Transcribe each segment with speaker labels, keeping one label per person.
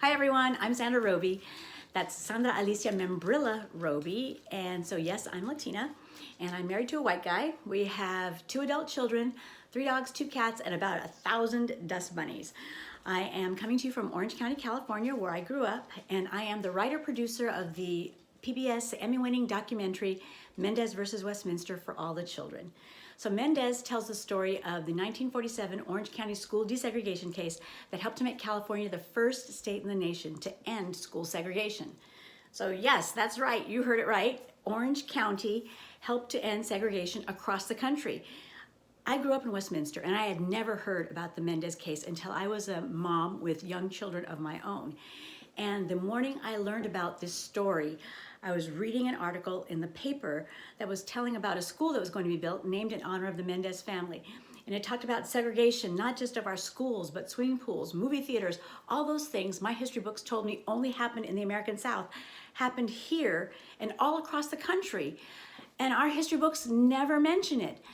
Speaker 1: Hi everyone, I'm Sandra Roby. That's Sandra Alicia Membrilla Roby. And so yes, I'm Latina and I'm married to a white guy. We have 2 adult children, 3 dogs, 2 cats, and about 1,000 dust bunnies. I am coming to you from Orange County, California, where I grew up, and I am the writer-producer of the PBS Emmy-winning documentary Mendez versus Westminster for All the Children. So Mendez tells the story of the 1947 Orange County school desegregation case that helped to make California the first state in the nation to end school segregation. So yes, that's right, you heard it right. Orange County helped to end segregation across the country. I grew up in Westminster and I had never heard about the Mendez case until I was a mom with young children of my own. And the morning I learned about this story, I was reading an article in the paper that was telling about a school that was going to be built named in honor of the Mendez family. And it talked about segregation, not just of our schools, but swimming pools, movie theaters, all those things my history books told me only happened in the American South, happened here and all across the country. And our history books never mention it.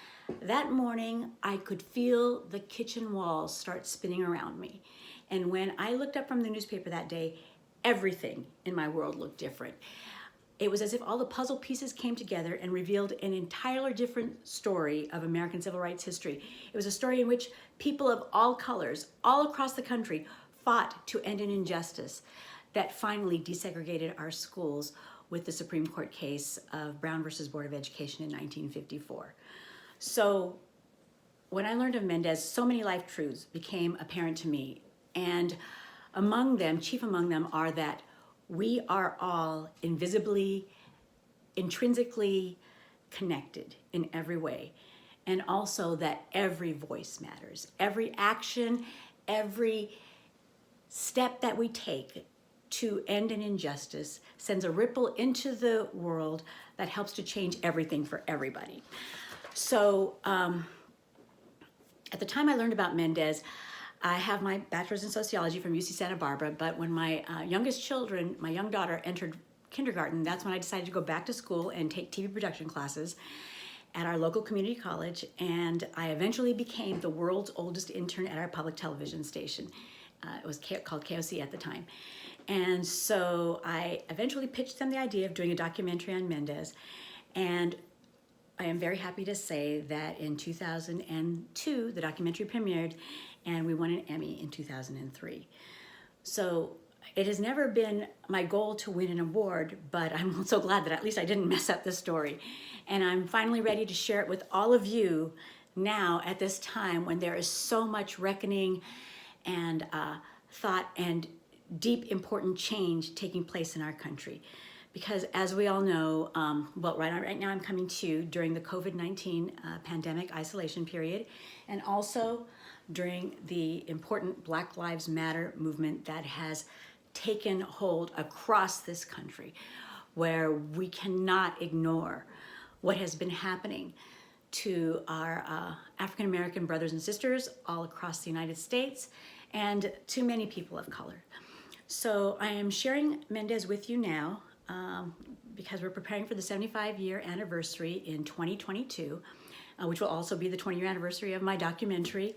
Speaker 1: That morning, I could feel the kitchen walls start spinning around me. And when I looked up from the newspaper that day, everything in my world looked different. It was as if all the puzzle pieces came together and revealed an entirely different story of American civil rights history. It was a story in which people of all colors, all across the country, fought to end an injustice that finally desegregated our schools with the Supreme Court case of Brown versus Board of Education in 1954. So when I learned of Mendez, so many life truths became apparent to me. And among them, chief among them, are that we are all invisibly, intrinsically connected in every way. And also that every voice matters. Every action, every step that we take to end an injustice sends a ripple into the world that helps to change everything for everybody. So at the time I learned about Mendez, I have my bachelor's in sociology from UC Santa Barbara, but when my youngest children, my young daughter entered kindergarten, that's when I decided to go back to school and take TV production classes at our local community college, and I eventually became the world's oldest intern at our public television station. It was called KOC at the time. And so I eventually pitched them the idea of doing a documentary on Mendez, and I am very happy to say that in 2002, the documentary premiered and we won an Emmy in 2003. So it has never been my goal to win an award, but I'm so glad that at least I didn't mess up the story. And I'm finally ready to share it with all of you now at this time when there is so much reckoning and thought and deep, important change taking place in our country. Because as we all know, well, right now I'm coming to you during the COVID-19 pandemic isolation period, and also during the important Black Lives Matter movement that has taken hold across this country, where we cannot ignore what has been happening to our African-American brothers and sisters all across the United States and to many people of color. So I am sharing Mendez with you now because we're preparing for the 75-year anniversary in 2022, which will also be the 20-year anniversary of my documentary.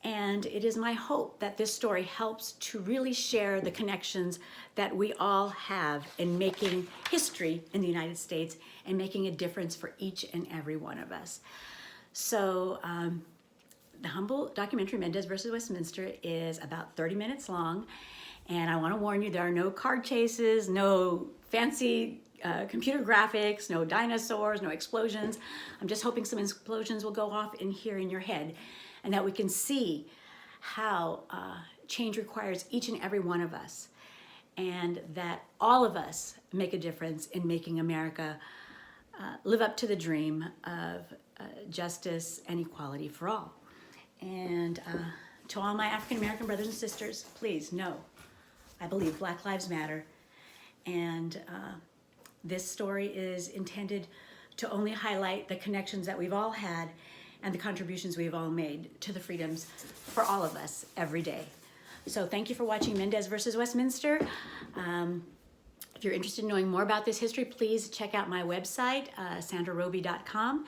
Speaker 1: And it is my hope that this story helps to really share the connections that we all have in making history in the United States and making a difference for each and every one of us. So the humble documentary Mendez versus Westminster is about 30 minutes long. And I want to warn you, there are no card chases, no fancy computer graphics, no dinosaurs, no explosions. I'm just hoping some explosions will go off in here in your head and that we can see how change requires each and every one of us, and that all of us make a difference in making America live up to the dream of justice and equality for all. And to all my African-American brothers and sisters, please know, I believe Black Lives Matter, and this story is intended to only highlight the connections that we've all had and the contributions we've all made to the freedoms for all of us every day. So thank you for watching Mendez versus Westminster. If you're interested in knowing more about this history, please check out my website, sandraroby.com.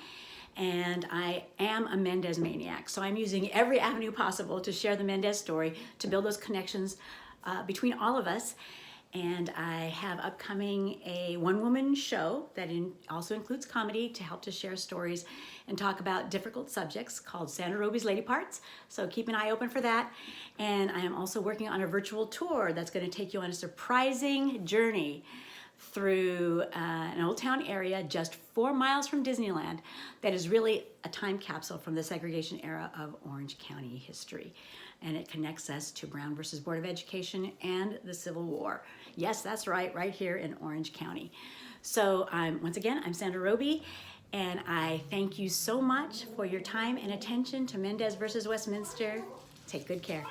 Speaker 1: and I am a Mendez maniac. So I'm using every avenue possible to share the Mendez story, to build those connections between all of us. And I have upcoming a one-woman show that also includes comedy to help to share stories and talk about difficult subjects, called Sandra Roby's Lady Parts. So keep an eye open for that. And I am also working on a virtual tour that's going to take you on a surprising journey through an old town area just 4 miles from Disneyland that is really a time capsule from the segregation era of Orange County history. And it connects us to Brown versus Board of Education and the Civil War. Yes, that's right here in Orange County. So once again, I'm Sandra Roby, and I thank you so much for your time and attention to Mendez versus Westminster. Take good care.